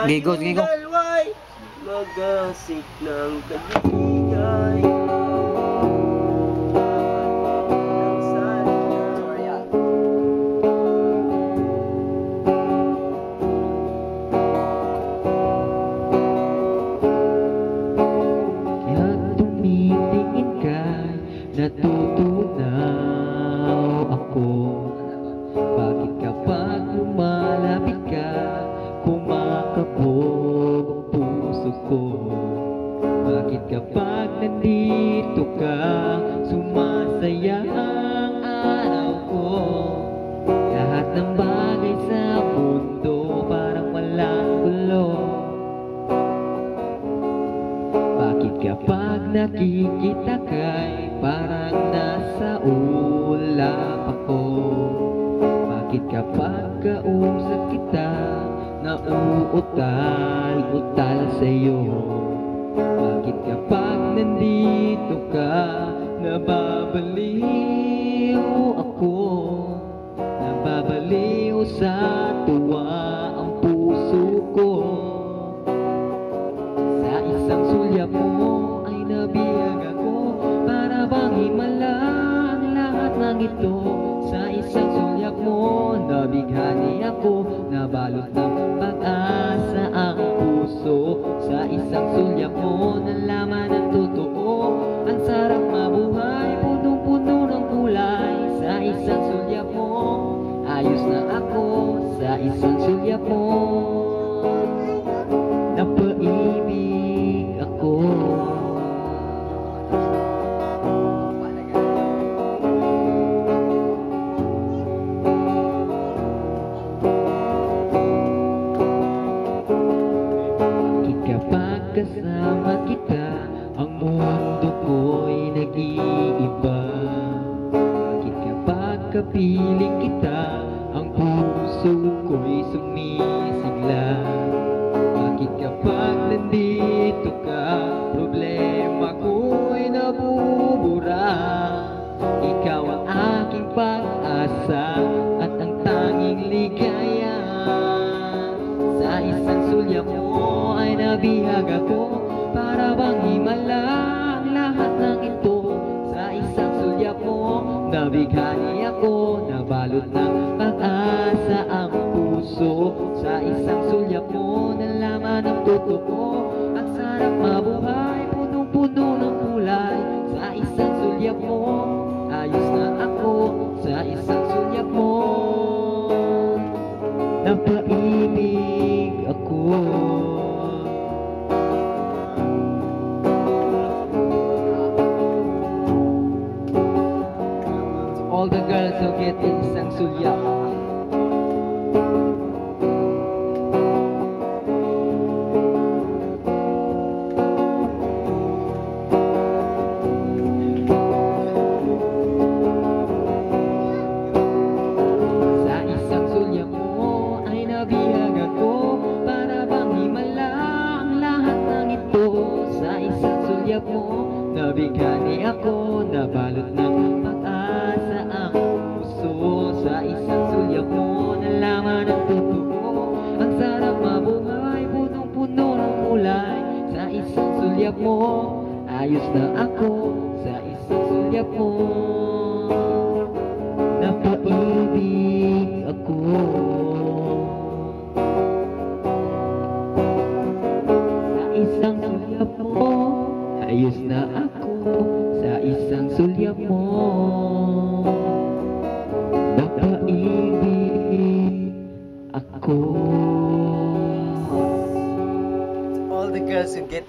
Gigo, gigo. Dalaway magasik ng kaligay. Tumitingin ka, natutunaw ako. Bakit kapag lumalapit ka, kumakabog ang puso ko? Bakit kapag nandito ka, sumasaya ang araw ko? Lahat ng bagay sa mundo parang walang gulo. Bakit kapag nakikita ka'y parang nasa ulap ako? Bakit kapag kausap kita, nauutal-utal sa'yo? Bakit kapag nandito ka, nababaliw ako? Nababaliw sa tuwa ang puso ko. Sa isang sulyap mo ay nabihag ako, para bang himala ang lahat ng ito. Sa isang sulyap mo nabighani ako, nabalot ng pag-asa ang puso. Sa isang sulyap mo nalaman ang totoo, ang sarap mabuhay, punong-puno ng kulay. Sa isang sulyap mo ayos na ako, sa isang sulyap mo napaibig ako. Kapag kasama kita, ang mundo ko'y nag-iiba. Bakit kapag kapiling kita, ang puso ko'y sumisigla? Bakit kapag nandito ka, problema ko'y nabubura? Ikaw ang aking pag-asa at ang tanging ligaya. Sa isang sulyap mo ay nabihag ako, para bang himala ang lahat ng ito. Sa isang sulyap mo nabighani ako, nabalot ng pag-asa ang puso. Sa isang sulyap mo nalaman ang totoo, ang sarap mabuhay, punong-puno ng kulay. Sa isang sulyap mo ayos na ako, sa isang sulyap mo napaibig ako. All the girls who get isang sulyap. Sa isang sulyap mo ay nabihag ako, para bang himala ang lahat ng ito. Sa isang sulyap mo nabighani ako, nabalot ng pag-asa ang puso. Sa isang sulyap mo nalaman ang totoo, ang sarap mabuhay, punong-puno ng kulay. Sa isang sulyap mo ayos na ako, sa isang sulyap mo napaibig ako. Sa isang sulyap mo ayos na ako, sa isang sulyap mo napaibig ako. All the girls who get